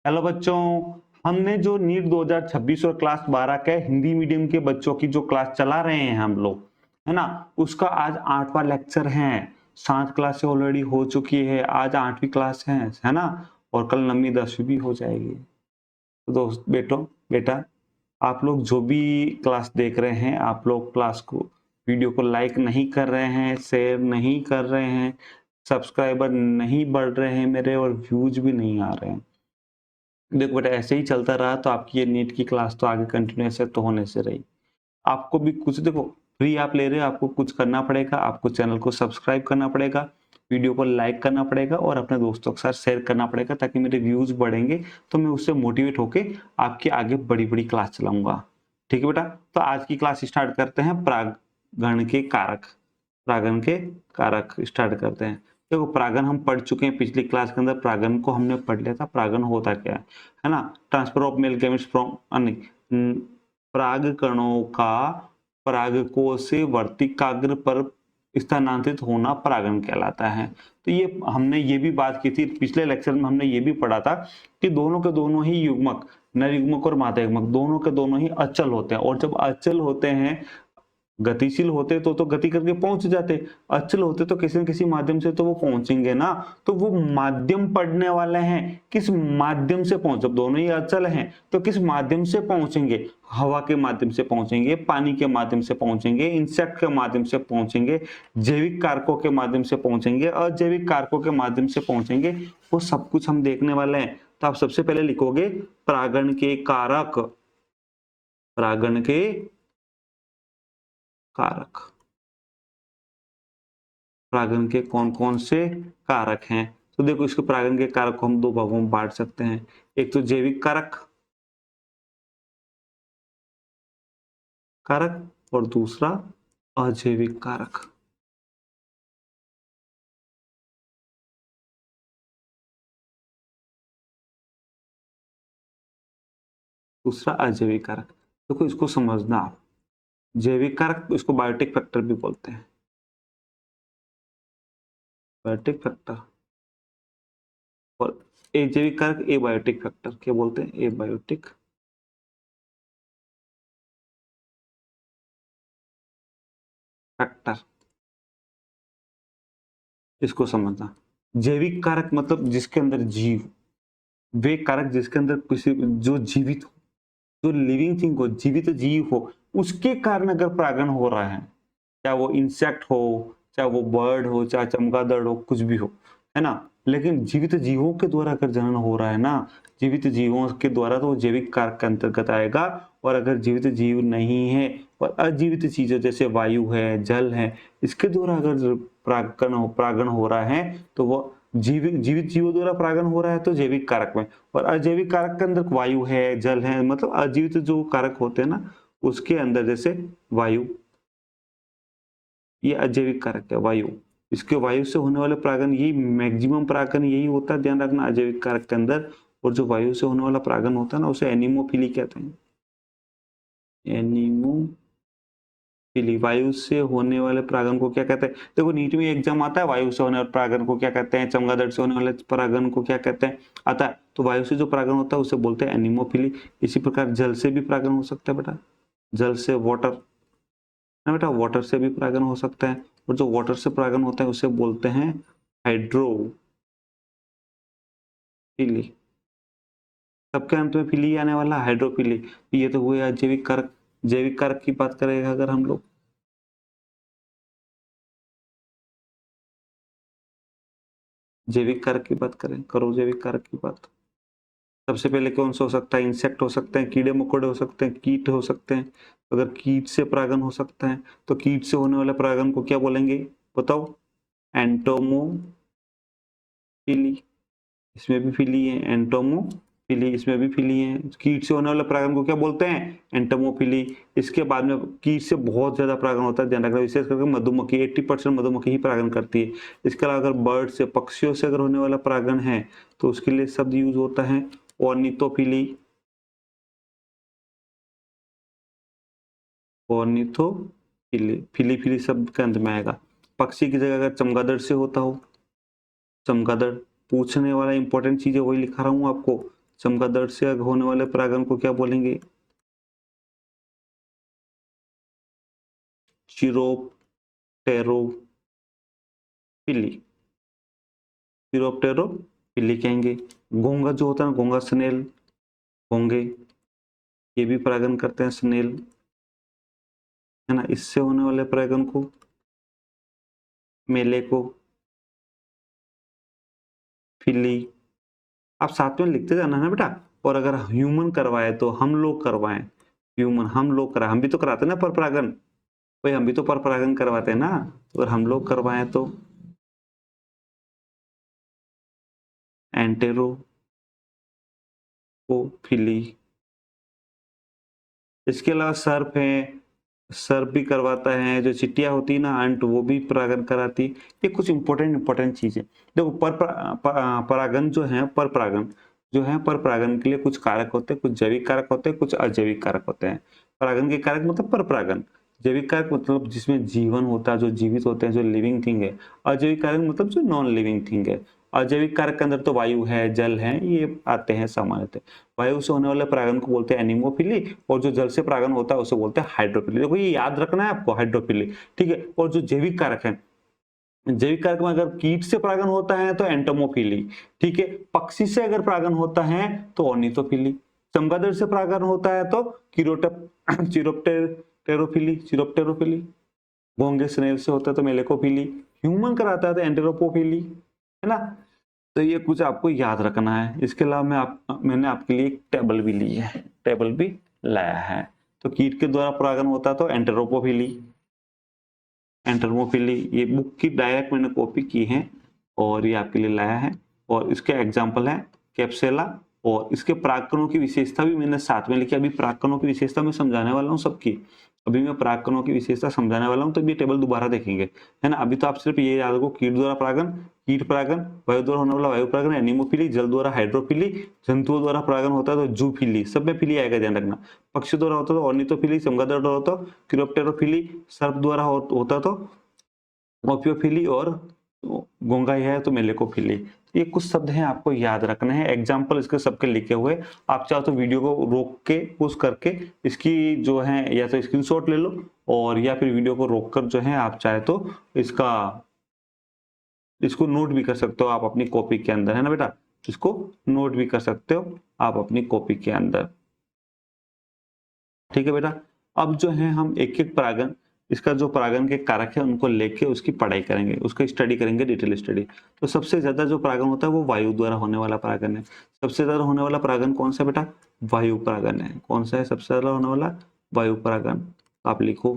Hello बच्चों, हमने जो नीट 2026 और क्लास 12 के हिंदी मीडियम के बच्चों की जो क्लास चला रहे हैं हम लोग, है ना, उसका आज 8वां लेक्चर है। 7 क्लासें ऑलरेडी हो चुकी है, आज 8वीं क्लास है ना, और कल 9वीं 10वीं भी हो जाएगी। तो दोस्त बेटा, आप लोग जो भी क्लास देख रहे हैं, आप लोग क्लास को वीडियो को लाइक नहीं कर रहे हैं, शेयर नहीं कर रहे हैं, सब्सक्राइबर नहीं बढ़ रहे हैं मेरे, और व्यूज भी नहीं आ रहे हैं। देखो बेटा, ऐसे ही चलता रहा तो आपकी ये नीट की क्लास तो आगे कंटिन्यू ऐसे तो होने से रही। आपको भी कुछ देखो, फ्री आप ले रहे हो, आपको कुछ करना पड़ेगा, आपको चैनल को सब्सक्राइब करना पड़ेगा, वीडियो को लाइक करना पड़ेगा और अपने दोस्तों के साथ शेयर करना पड़ेगा, ताकि मेरे व्यूज बढ़ेंगे तो मैं उससे मोटिवेट होके आपकी आगे बड़ी क्लास चलाऊंगा। ठीक है बेटा, तो आज की क्लास स्टार्ट करते हैं। प्रागण के कारक, प्रागण के कारक स्टार्ट करते हैं। देखो, प्रागण हम पढ़ चुके हैं पिछली क्लास के अंदर, प्रागण को हमने पढ़ लिया था। प्रागण होता क्या है ना, transfer of male gametes from परागकणों का परागकों से वर्तिकाग्र पर स्थानांतरित होना परागण कहलाता है। तो ये हमने ये भी बात की थी पिछले लेक्चर में, हमने ये भी पढ़ा था कि दोनों के दोनों ही युग्मक, नर युग्मक और मादा युग्मक, दोनों के दोनों ही अचल होते हैं। और जब अचल होते हैं, गतिशील होते तो गति करके पहुंच जाते, अचल होते तो किसी न किसी माध्यम से तो वो पहुंचेंगे ना। तो वो माध्यम पढ़ने वाले हैं, किस माध्यम से पहुंच, जब दोनों ही अचल हैं तो किस माध्यम से पहुंचेंगे? हवा के माध्यम से पहुंचेंगे, पानी के माध्यम से पहुंचेंगे, इंसेक्ट के माध्यम से पहुंचेंगे, जैविक कारकों के माध्यम से पहुंचेंगे, अजैविक कारकों के माध्यम से पहुंचेंगे। वो सब कुछ हम देखने वाले हैं। तो आप सबसे पहले लिखोगे परागण के कारक, परागण के कारक, परागण के कौन कौन से कारक हैं। तो देखो, इसके परागण के कारक को हम दो भागों में बांट सकते हैं। एक तो जैविक कारक कारक और दूसरा अजैविक कारक। दूसरा अजैविक कारक, देखो इसको समझना आप। जैविक कारक, इसको बायोटिक फैक्टर भी बोलते हैं, बायोटिक फैक्टर। और अजैविक कारक एबायोटिक फैक्टर, क्या बोलते हैं? Abiotic factor. इसको समझना। जैविक कारक मतलब जिसके अंदर जीव, वे कारक जिसके अंदर किसी जो जीवित हो, जो लिविंग थिंग हो, जीवित जीव हो, उसके कारण अगर परागण हो रहा है, चाहे वो इंसेक्ट हो, चाहे वो बर्ड हो, चाहे चमगादड़ हो, कुछ भी हो, है ना। लेकिन जीवित जीवों के द्वारा अगर जनन हो रहा है ना, जीवित जीवों के द्वारा, तो वो जैविक कारक के अंतर्गत आएगा। और अगर जीवित जीव नहीं है और अजीवित चीजें जैसे वायु है, जल है, इसके द्वारा अगर परागण हो रहा है, तो वो जीवित जीवों द्वारा परागण हो रहा है तो जैविक कारक में। और अजैविक कारक के अंदर वायु है, जल है, मतलब अजीवित जो कारक होते हैं ना, उसके अंदर जैसे वायु, ये अजैविक कारक है वायु। इसके वायु से होने वाले परागण, यही मैक्सिमम परागण यही होता है, ध्यान रखना, अजैविक कारक के अंदर। और जो वायु से होने वाला परागण होता है ना, उसे एनिमोफिली कहते हैं। एनिमोफिली, वायु से होने वाले परागण को क्या कहते हैं? देखो, नीट में एग्जाम आता है, वायु से होने वाले परागण को क्या कहते हैं, चमगादड़ से होने वाले परागण को क्या कहते हैं, आता है। तो वायु से जो परागण होता है उसे बोलते हैं एनिमोफिली। इसी प्रकार जल से भी परागण हो सकता है बेटा, जल से, वाटर ना बेटा, वाटर से भी परागण हो सकता है। और जो वाटर से परागण होता है उसे बोलते हैं हाइड्रोफिली। सबके अंत में फिली आने वाला, हाइड्रोफिली। ये तो हुए जैविक कारक। जैविक कारक की बात करेगा अगर हम लोग, जैविक कारक की बात करें, करो जैविक कारक की बात। सबसे पहले कौन सा हो सकता है? इंसेक्ट हो सकते हैं, कीड़े मकोड़े हो सकते हैं, कीट हो सकते हैं। अगर कीट से परागण हो सकता है तो कीट से होने वाले परागण को क्या बोलेंगे, बताओ? एंटोमोफिली। इसमें भी फिली है, एंटोमोफिली, इसमें भी फिली है। कीट से होने वाले परागण को क्या बोलते हैं? एंटोमोफिली। इसके बाद में कीट से बहुत ज्यादा परागण होता है, ध्यान रखना, विशेष करके मधुमक्खी, 80% मधुमक्खी ही परागण करती है। इसके अलावा अगर बर्ड से, पक्षियों से अगर होने वाला परागण है तो उसके लिए शब्द यूज होता है ऑर्निथोफिली। ऑर्निथोफिली, फिली फिली शब्द के अंत में आएगा। पक्षी की जगह अगर चमगादड़ से होता हो, चमगादड़, पूछने वाला इंपॉर्टेंट चीज है, वही लिखा रहा हूं आपको। चमगादड़ से होने वाले परागण को क्या बोलेंगे? चिरोप्टेरोफिली, चिरोप्टेरोफिली कहेंगे। घोंगा जो होता है ना, घोंगा स्नेल, घोंगे ये भी परागण करते हैं, स्नेल, है ना। इससे होने वाले परागण को मेले को फिली, आप साथ में लिखते जाना ना बेटा। और अगर ह्यूमन करवाए तो हम लोग करवाएं, ह्यूमन हम लोग कराए, हम भी तो कराते हैं ना पर परागण, भाई हम भी तो पर परागण करवाते हैं ना। अगर हम लोग करवाएं तो एंटेरोफिली। इसके अलावा सर्प है, सर्प भी करवाता है। जो चिट्टिया होती है ना अंट, वो भी परागण कराती। ये कुछ इंपॉर्टेंट चीजें देखो। परागण जो है, पर परागण जो है, पर परागण के लिए कुछ कारक होते हैं, कुछ जैविक कारक होते हैं, कुछ अजैविक कारक होते हैं। परागण के कारक मतलब पर परागण, जैविक कारक मतलब जिसमें जीवन होता है, जो जीवित होते हैं, जो लिविंग थिंग है। अजैविक कारक मतलब जो नॉन लिविंग थिंग है। अजैविक कारक के अंदर तो वायु है, जल है, ये आते हैं सामान्यतः। वायु से होने वाले परागण को बोलते हैं एनिमोफिली, और जो जल से परागण होता है उसे बोलते हैं हाइड्रोफिली। देखो ये याद रखना है आपको, हाइड्रोफिली, ठीक है। और जो जैविक कारक है, जैविक कारक में अगर कीट से परागण होता है तो एंटोमोफिली, ठीक है। पक्षी से अगर परागण होता है तो ऑर्निथोफिली। चमगादड़ से परागण होता है तो चिरोप्टेरोफिली, चिरोप्टेरोफिली। घोंगे स्नेल से होता है तो मेलेकोफिली। ह्यूमन कराता है तो एंटेरोपोफिली, है ना। तो ये कुछ आपको याद रखना है। इसके अलावा मैंने आपके लिए एक टेबल भी ली है, टेबल भी लाया है। तो कीट के द्वारा परागण होता है तो एंटेरोपोफिली, एंटरमोफिली। ये बुक की डायरेक्ट मैंने कॉपी की है और ये आपके लिए लाया है। और इसके एग्जाम्पल है कैप्सेला, और इसके परागकणों की विशेषता भी मैंने साथ में लिखी। अभी परागकणों की विशेषता मैं समझाने वाला हूँ सबकी। अभी मैं परागकणों की विशेषता समझाने वाला हूँ, तो ये टेबल दोबारा देखेंगे, है ना। अभी तो आप सिर्फ ये याद रखो, कीट द्वारा परागण, कीट परागण, वायु द्वारा होने वाला वायु परागण एनिमोफिली, जल द्वारा हाइड्रोफिली, जंतुओं द्वारा परागण होता है तो जूफिली, सब में फिली आएगा, ध्यान रखना। पक्षी द्वारा होता है तो ऑर्निथोफिली, चमगादड़ द्वारा होता है क्रिप्टेरोफिली, सर्प द्वारा होता तो ओपियोफिली, और घोंघा है तो मेलेकोफिली। ये कुछ शब्द हैं आपको याद रखने हैं, एग्जाम्पल इसके सबके लिखे हुए। आप चाहो तो वीडियो को रोक के पुश करके इसकी जो है या तो स्क्रीनशॉट ले लो, और या फिर वीडियो को रोक कर जो है आप चाहे तो इसको नोट भी कर सकते हो आप अपनी कॉपी के अंदर, है ना बेटा। इसको नोट भी कर सकते हो आप अपनी कॉपी के अंदर, ठीक है बेटा। अब जो है हम एक एक परागण, इसका जो परागण के कारक है उनको लेके उसकी पढ़ाई करेंगे, उसका स्टडी करेंगे, डिटेल स्टडी। तो सबसे ज्यादा जो परागण होता है वो वायु द्वारा होने वाला परागण है। सबसे ज्यादा होने वाला परागण कौन सा बेटा? वायु परागण है। कौन सा है सबसे ज्यादा होने वाला? वायु परागण। आप लिखो,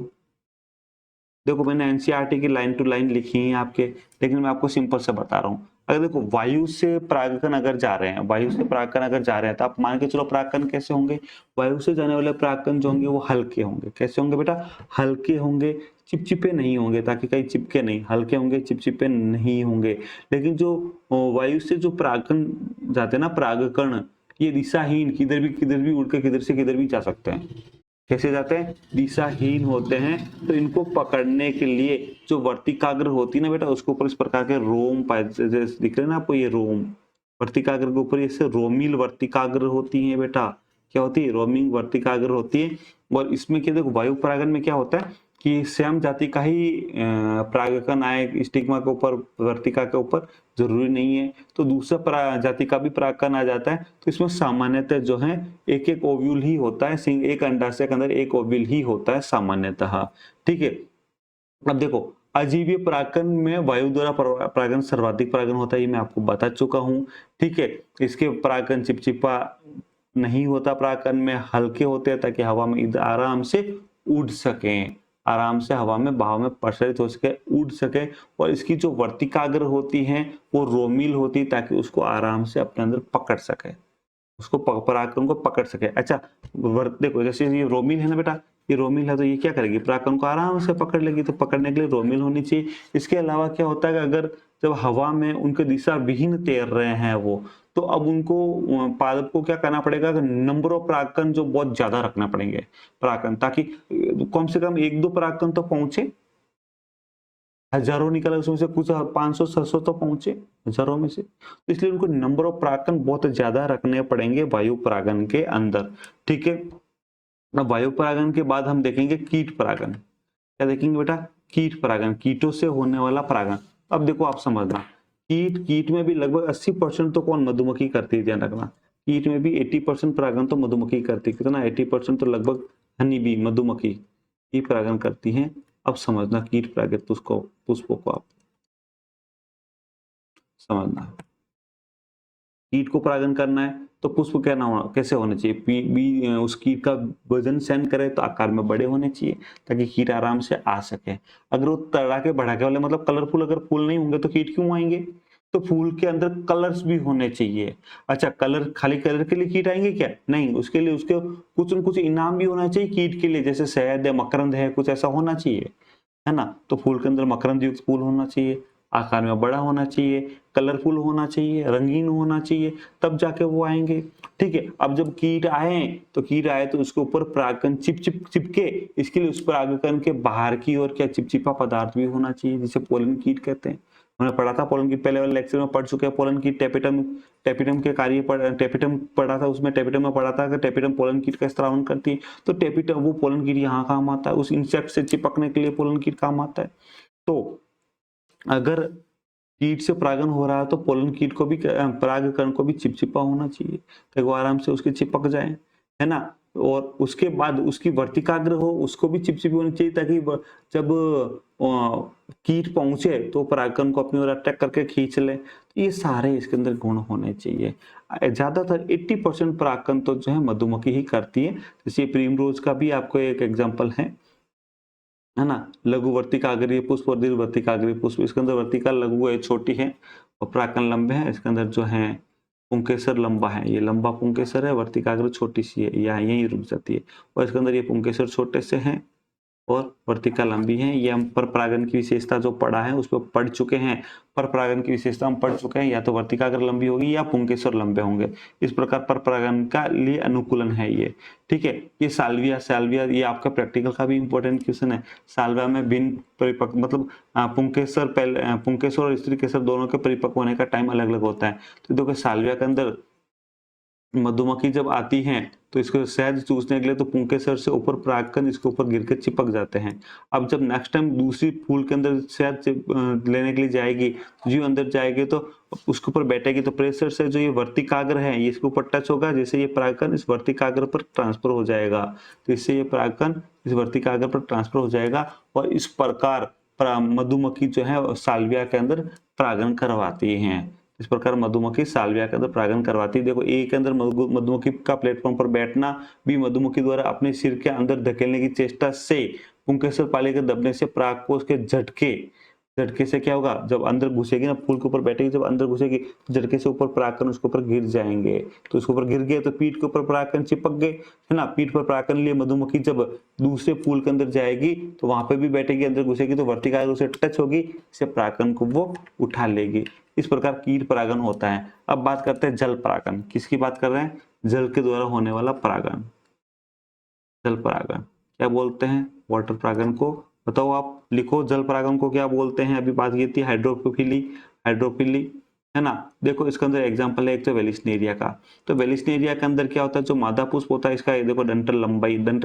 देखो मैंने एनसीईआरटी की लाइन टू लाइन लिखी है आपके, लेकिन मैं आपको सिंपल से बता रहा हूँ। अगर देखो वायु से परागकण अगर जा रहे हैं, वायु से परागकण अगर जा रहे हैं, तो आप मान के चलो परागकण कैसे होंगे? वायु से जाने वाले परागकण जो होंगे वो हल्के होंगे। कैसे होंगे बेटा? हल्के होंगे, चिपचिपे नहीं होंगे, ताकि कहीं चिपके नहीं, हल्के होंगे, चिपचिपे नहीं होंगे। लेकिन जो वायु से जो परागकण जाते हैं ना, परागकण, ये दिशाहीन, किधर भी उड़ के किधर से किधर भी जा सकते हैं। कैसे जाते हैं? दिशाहीन होते हैं। तो इनको पकड़ने के लिए जो वर्तिकाग्र होती है ना बेटा, उसके ऊपर इस प्रकार के रोम पाए, जैसे दिख रहे हैं ना आपको ये रोम, वर्तिकाग्र के ऊपर ऐसे रोमिल वर्तिकाग्र होती है बेटा। क्या होती है? रोमिंग वर्तिकाग्र होती है। और इसमें क्या देखो, वायु परागण में क्या होता है कि स्वयं जाति का ही परागकण आए स्टिग्मा के ऊपर, वर्तिका के ऊपर, जरूरी नहीं है। तो दूसरा जाति का भी परागकण आ जाता है। तो इसमें सामान्यतः जो है एक एक ओव्यूल ही होता है, एक अंडाशय के अंदर एक ओव्यूल ही होता है सामान्यतः, ठीक है। अब देखो अजीवीय परागकण में वायु द्वारा परागण सर्वाधिक परागण होता है, ये मैं आपको बता चुका हूँ, ठीक है। इसके परागकण चिपचिपा नहीं होता, परागकण में हल्के होते हैं ताकि हवा में आराम से उड़ सकें, आराम से हवा में भाव में प्रसारित हो सके, उड़ सके। और इसकी जो वर्तिकाग्र होती है वो रोमिल होती है ताकि उसको आराम से अपने अंदर पकड़ सके, उसको परागकण को पकड़ सके। अच्छा देखो जैसे ये रोमिल है ना बेटा, ये रोमिल है तो ये क्या करेगी? परागकण को आराम से पकड़ लेगी। तो पकड़ने के लिए रोमिल होनी चाहिए। इसके अलावा क्या होता है कि अगर जब हवा में उनके दिशा विहीन तैर रहे हैं वो, तो अब उनको पादप को क्या करना पड़ेगा कि नंबर ऑफ परागकण जो बहुत ज्यादा रखना पड़ेंगे परागकण, ताकि कम से कम एक दो परागकण तो पहुंचे, हजारों निकला, उसमें से कुछ 500 600 तो पहुंचे हजारों में से, तो इसलिए उनको नंबर ऑफ परागकण बहुत ज्यादा रखने पड़ेंगे वायु परागन के अंदर। ठीक है, अब वायु परागन के बाद हम देखेंगे कीट परागन। क्या देखेंगे बेटा? कीट परागन, कीटों से होने वाला परागन। अब देखो आप समझना, कीट में भी लगभग 80% तो कौन? मधुमक्खी करती है, ध्यान रखना। कीट में भी 80% परागन तो मधुमक्खी करती है। कितना? 80% तो लगभग हनी बी, मधुमक्खी ही परागन करती है। अब समझना कीट परागित पुष्पों को आप समझना, कीट को परागन करना है तो पुष्प क्या ना होना, कैसे होने चाहिए? उस कीट का वजन सहन करे तो आकार में बड़े होने चाहिए, ताकि कीट आराम से आ सके। अगर वो तड़ाके भड़ाके वाले, मतलब कलरफुल अगर फूल नहीं होंगे तो कीट क्यों आएंगे? तो फूल के अंदर कलर्स भी होने चाहिए। अच्छा, कलर खाली कलर के लिए कीट आएंगे क्या? नहीं, उसके लिए उसके कुछ न कुछ इनाम भी होना चाहिए कीट के लिए, जैसे शहद है, मकरंद है, कुछ ऐसा होना चाहिए, है ना? तो फूल के अंदर मकरंद युक्त फूल होना चाहिए, आकार में बड़ा होना चाहिए, कलरफुल होना चाहिए, रंगीन होना चाहिए, तब जाके वो आएंगे। ठीक है, अब जब कीट आए तो उसके ऊपर परागकण चिपके, इसके लिए उस परागकण के बाहर की ओर क्या चिपचिपा पदार्थ भी होना चाहिए, जिसे पोलन कीट कहते हैं। हमने पढ़ा था पोलन कीट, पहले वाले लेक्चर में पढ़ चुके हैं। पोलन कीट टेपिटम के कार्य टेपिटम पढ़ा था, उसमें टेपिटम में पढ़ा था कि टेपिटम पोलन कीट का स्त्रावन करती है। तो टेपिटम, वो पोलन कीट यहाँ काम आता है, उस इंसेक्ट से चिपकने के लिए पोलन कीट काम आता है। तो अगर कीट से परागन हो रहा है तो पोलन कीट को भी, परागकण को भी चिपचिपा होना चाहिए, ताकि वो आराम से उसके चिपक जाए, है ना? और उसके बाद उसकी वर्तिकाग्र हो, उसको भी चिपचिपी होनी चाहिए, ताकि जब कीट पहुंचे तो परागकण को अपनी ओर अटैक करके खींच ले। तो ये सारे इसके अंदर गुण होने चाहिए। ज्यादातर 80% परागकण तो जो है मधुमक्खी ही करती है। जैसे प्रीम रोज का भी आपको एक एग्जाम्पल है ना? लघु वर्तिकाग्रीय पुष्प और दीर्घ वर्तिकाग्रीय पुष्प। इसके अंदर वर्तिका लघु है, छोटी है, और परागकण लंबे हैं। इसके अंदर जो है पुंकेसर लंबा है, ये लंबा पुंकेसर है, वर्तिकाग्र छोटी सी है, यहाँ यहीं रुक जाती है। और इसके अंदर ये पुंकेसर छोटे से हैं और वर्तिका लंबी है। ये हम पर परागन की विशेषता जो पढ़ा है उस पर पढ़ चुके हैं। पर परागन की विशेषता हम पढ़ चुके हैं, या तो वर्तिकाग्र लंबी होगी या पुंकेसर लंबे होंगे। इस प्रकार पर परागन का लिए अनुकूलन है ये। ठीक है, ये साल्विया ये आपका प्रैक्टिकल का भी इंपॉर्टेंट क्वेश्चन है। साल्विया में भिन्न परिपक्व, मतलब पुंकेसर और स्त्री केसर दोनों के परिपक्व होने का टाइम अलग अलग होता है। तो देखो साल्विया के अंदर मधुमक्खी जब आती है तो इसको शहद चूसने के लिए, तो पुंकेसर से ऊपर परागकण इसके ऊपर गिर के चिपक जाते हैं। अब जब नेक्स्ट टाइम दूसरी फूल के अंदर शहद लेने के लिए जाएगी, जीव अंदर जाएगी तो उसके ऊपर बैठेगी, तो प्रेशर से जो ये वर्तिकाग्र है ये इसके ऊपर टच होगा, जैसे ये परागकण इस वर्तिकाग्र पर ट्रांसफर हो जाएगा, तो इससे ये परागकण इस वर्तिकाग्र पर ट्रांसफर हो जाएगा। और इस प्रकार मधुमक्खी जो है साल्विया के अंदर परागन करवाती है। इस प्रकार मधुमक्खी साल्विया के अंदर परागन करवाती है। देखो ए के अंदर मधुमक्खी का प्लेटफॉर्म पर बैठना भी मधुमक्खी द्वारा अपने सिर के अंदर धकेलने की चेष्टा से पुंकेसर पाली के दबने से परागकोश के झटके से क्या होगा, जब अंदर घुसेगी ना, फूल के ऊपर बैठेगी, जब अंदर घुसेगी झटके से ऊपर परागकण उसके ऊपर गिर जाएंगे। तो उसके ऊपर गिर गए तो पीठ के ऊपर परागकण चिपक गए, है ना? पीठ पर परागकण लिए मधुमक्खी जब दूसरे फूल के अंदर जाएगी तो वहां पे भी बैठेगी, अंदर घुसेगी तो वर्तिकाग्र उसे टच होगी, इसे परागकण को वो उठा लेगी। इस प्रकार कीट परागन होता है। अब बात करते हैं जल परागन। किसकी बात कर रहे हैं? जल के द्वारा होने वाला परागन, जल परागन। क्या बोलते हैं वाटर परागन को? बताओ, आप लिखो जल परागन को क्या बोलते हैं। अभी बात की थी हाइड्रोफिली, है ना? देखो इसके अंदर एग्जांपल है एक तो वेलिस्नेरिया का। तो वेलिस्नेरिया के अंदर क्या होता है, जो मादा पुष्प होता है इसका, ये देखो डंठल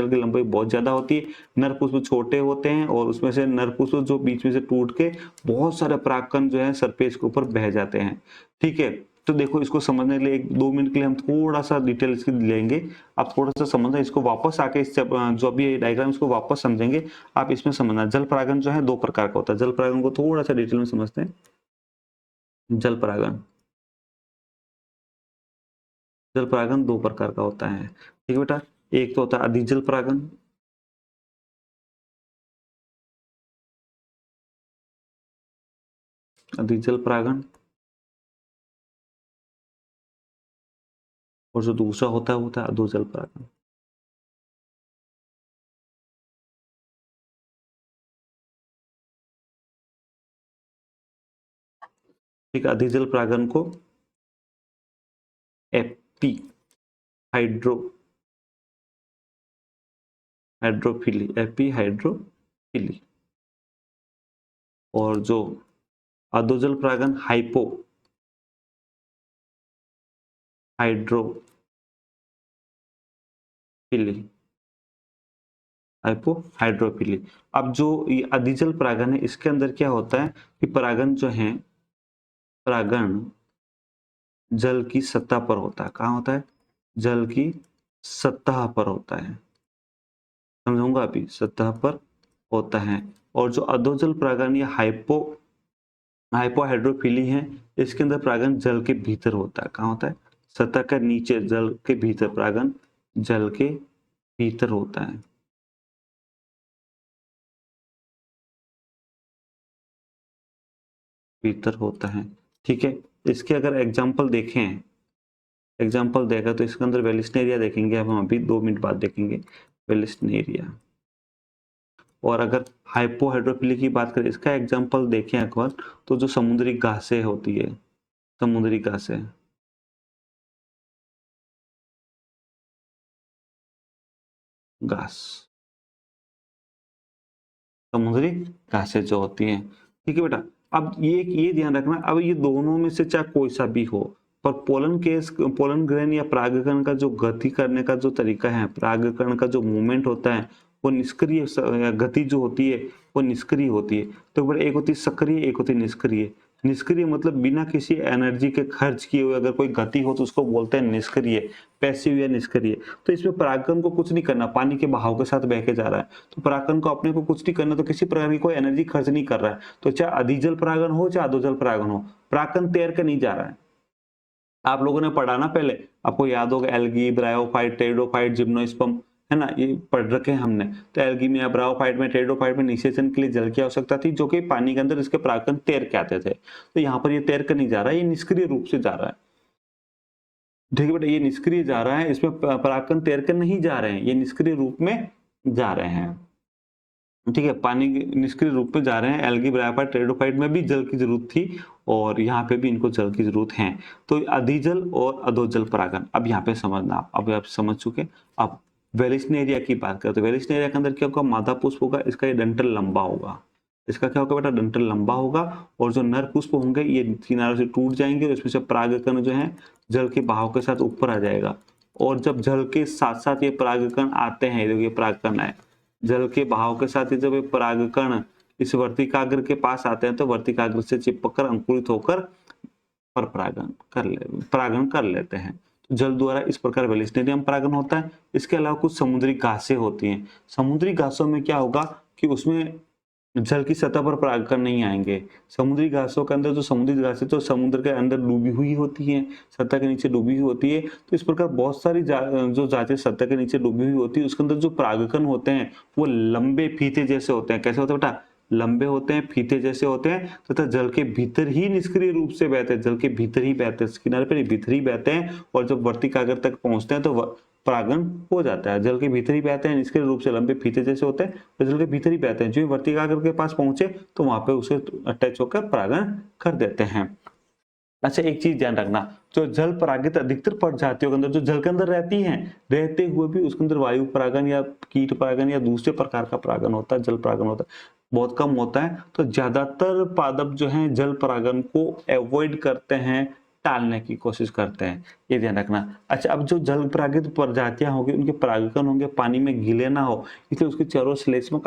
की लंबाई बहुत ज्यादा होती है, नर पुष्प छोटे होते हैं, और उसमें से नर पुष्प जो बीच में से टूट के बहुत सारे परागकण जो है सरफेस के ऊपर बह जाते हैं। ठीक है, तो देखो इसको समझने के लिए 1-2 मिनट के लिए हम थोड़ा सा डिटेल इसकी लेंगे। आप थोड़ा सा समझना, इसको वापस आके इस जो अभी डायग्राम इसको वापस समझेंगे। आप इसमें समझना जल परागन जो है 2 प्रकार का होता है। जल परागन को थोड़ा सा डिटेल में समझते हैं। जल परागन 2 प्रकार का होता है। ठीक है बेटा, एक तो होता है अधिजल परागन, अधिजल परागन, और जो दूसरा होता है वो होता है अधोजल परागन। ठीक है, अधिजल परागन को एपी हाइड्रोफिली और जो अधोजल परागन हाइड्रोफिली। अब जो ये अधिजल परागन है, इसके अंदर क्या होता है कि परागन जो है, परागन जल की सतह पर होता है। कहाँ होता है? जल की सतह पर होता है, समझाऊंगा अभी, सतह पर होता है। और जो अधोजल परागन या हाइपोहाइड्रोफिली है, इसके अंदर परागन जल के भीतर होता है। कहाँ होता है? सतह के नीचे, जल के भीतर। परागन जल के भीतर होता है। भीतर होता है, ठीक है। इसके अगर एग्जाम्पल देखें, एग्जाम्पल देखा तो इसके अंदर वेलिस्नेरिया देखेंगे, अब हम अभी 2 मिनट बाद देखेंगे वेलिस्नेरिया। और अगर हाइपोहाइड्रोफिली की बात करें, इसका एग्जाम्पल देखें एक बार, तो जो समुद्री घासें होती है, समुद्री घासें, घास, समुद्री घासें जो होती हैं, ठीक है बेटा। अब ये ध्यान रखना, अब ये दोनों में से चाहे कोई सा भी हो, पर पोलन ग्रहण या परागकण का जो गति करने का जो तरीका है, परागकण का जो मूवमेंट होता है, वो निष्क्रिय गति जो होती है वो निष्क्रिय होती है। तो बेटा एक होती है सक्रिय, एक होती है निष्क्रिय। निष्क्रिय मतलब बिना किसी एनर्जी के खर्च किए हुए अगर कोई गति हो तो उसको बोलते हैं निष्क्रिय, पैसिव या निष्क्रिय। तो इसमें परागकण को कुछ नहीं करना, पानी के बहाव के साथ बह के जा रहा है, तो परागकण को अपने को कुछ नहीं करना, तो किसी प्रकार की कोई एनर्जी खर्च नहीं कर रहा है। तो चाहे अधिजल परागन हो चाहे अधोजल परागन हो, परागकण तैर के नहीं जा रहा है। आप लोगों ने पढ़ा ना पहले, आपको याद होगा एल्गी, ब्रायोफाइट, टेरिडोफाइट, जिम्नोस्पर्म, है ना, ये पढ़ रखे हैं हमने। तो एल्गी में या ब्रायोफाइट में, टेरिडोफाइट में निषेचन के लिए जल की आवश्यकता थी, जो कि पानी के अंदर इसके परागकण तैर के आते थे। तो यहाँ पर ये तैर कर नहीं जा रहा है, ये निष्क्रिय रूप से जा रहा है। ठीक है बेटा, ये निष्क्रिय जा रहा है, इसमें परागकण तैर कर नहीं जा रहे हैं, ये निष्क्रिय रूप में जा रहे हैं। ठीक है, पानी निष्क्रिय रूप में जा रहे हैं। एल्गी, ब्रायोफाइट, टेरिडोफाइट में भी जल की जरूरत थी और यहाँ पे भी इनको जल की जरूरत है। तो अधिजल और अधोजल परागन, अब यहाँ पे समझना, अब आप समझ चुके। अब वेलिस्नेरिया की बात करते हैं। वेलिस्नेरिया के अंदर क्या होगा? मादा पुष्प होगा, इसका ये डंठल लंबा होगा। इसका क्या होगा बेटा? डंठल लंबा होगा। और जो नर पुष्प होंगे ये किनारों से टूट जाएंगे और इसमें से परागकण जो है जल के बहाव के साथ ऊपर आ जाएगा। और जब जल के साथ साथ ये परागकण आते हैं, देखिए परागकण है, जल के बहाव के साथ ही जब ये परागकण इस वर्तिकाग्र के पास आते हैं तो वर्तिकाग्र से चिपक कर अंकुरित होकर पर परागण कर लेते हैं। तो जल द्वारा इस प्रकार वेलिस्नेरियम परागण होता है। इसके अलावा कुछ समुद्री घासें होती हैं। समुद्री घासों में क्या होगा कि उसमें जल की सतह पर परागकण नहीं आएंगे। समुद्री घासों के अंदर जो समुद्री घासें तो समुद्र के अंदर डूबी हुई होती हैं, सतह के नीचे डूबी हुई होती है। तो इस प्रकार बहुत सारी जो जातें सतह के नीचे डूबी हुई होती है, उसके अंदर जो परागकण होते हैं वो लंबे फीते जैसे होते हैं। कैसे होते हैं बेटा? लंबे होते हैं, फीते जैसे होते हैं, तथा जल के भीतर ही निष्क्रिय रूप से बहते हैं। जल के भीतर ही बहते हैं, किनारे पर भीतर ही बहते हैं, और जब वर्तिकाग्र तक पहुंचते हैं तो परागण हो जाता है। जल के भीतर ही बहते हैं, निष्क्रिय रूप से लंबे फीते जैसे होते हैं, तो जल के भीतर ही बहते हैं। जो वर्तिकाग्र के पास पहुंचे तो वहां पे उसे अटैच होकर परागण कर देते हैं। अच्छा, एक चीज ध्यान रखना, जो जल परागित अधिकतर प्रजातियों के अंदर जो जल के अंदर रहती हैं, रहते हुए भी उसके अंदर वायु परागन या कीट परागन या दूसरे प्रकार का परागन होता है, जल परागन होता है, बहुत कम होता है। तो ज्यादातर पादप जो हैं जल परागन को अवॉइड करते हैं, टालने की कोशिश करते हैं, ये ध्यान रखना। अच्छा, अब जो जल परागित प्रजातियां होंगी उनके परागकण होंगे पानी में गीले ना हो, इसलिए उसके चारों श्लेष्मक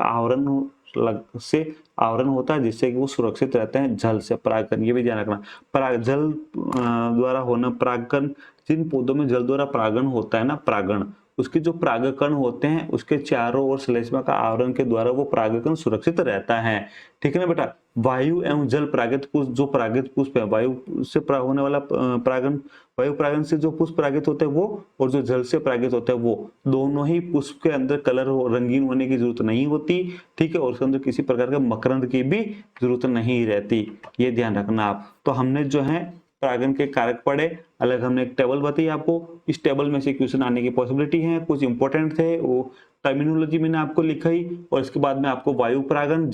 से आवरण होता है, जिससे कि वो सुरक्षित रहते हैं जल से। परागकण, ये भी ध्यान रखना, पराग जल द्वारा होना परागकण, जिन पौधों में जल द्वारा परागण होता है ना, परागण, उसके जो परागकण होते हैं उसके चारों ओर श्लेष्मा का आवरण के द्वारा वो परागकण सुरक्षित रहता है। ठीक है ना बेटा? वायु एवं जल परागित पुष्प, जो परागित पुष्प है, वायु से होने वाला परागण, वायु परागण से जो पुष्प परागित होते हैं वो, और जो जल से परागित होते हैं वो, दोनों ही पुष्प के अंदर कलर रंगीन होने की जरूरत नहीं होती। ठीक है, और उसके अंदर किसी प्रकार के मकरंद की भी जरूरत नहीं रहती, ये ध्यान रखना आप। तो हमने जो है परागण के कारक पढ़े, अलग हमने एक टेबल बताई आपको, इस टेबल में से क्वेश्चन आने की पॉसिबिलिटी है। कुछ इंपॉर्टेंट थे वो टर्मिनोलॉजी मैंने आपको लिखाई, और इसके बाद में आपको वायु परागन,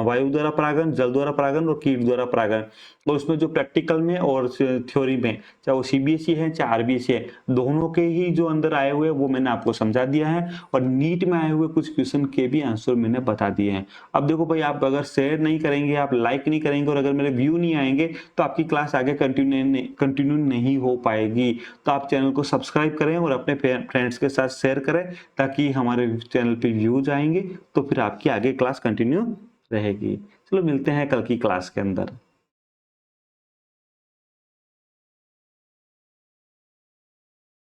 वायु द्वारा परागन, जल द्वारा परागन और कीट द्वारा परागन, और उसमें जो प्रैक्टिकल में और थ्योरी में, चाहे वो सीबीएसई है चाहे आरबीएसई है, दोनों के ही जो अंदर आए हुए वो मैंने आपको समझा दिया है, और नीट में आए हुए कुछ क्वेश्चन के भी आंसर मैंने बता दिए हैं। अब देखो भाई, आप अगर शेयर नहीं करेंगे, आप लाइक नहीं करेंगे, और अगर मेरे व्यू नहीं आएंगे, तो आपकी क्लास आगे कंटिन्यू नहीं हो पाएगी। तो आप चैनल को सब्सक्राइब करें और अपने फ्रेंड्स के साथ शेयर करें, ताकि हमारे चैनल पे व्यूज आएंगे तो फिर आपकी आगे क्लास कंटिन्यू रहेगी। चलो मिलते हैं कल की क्लास के अंदर।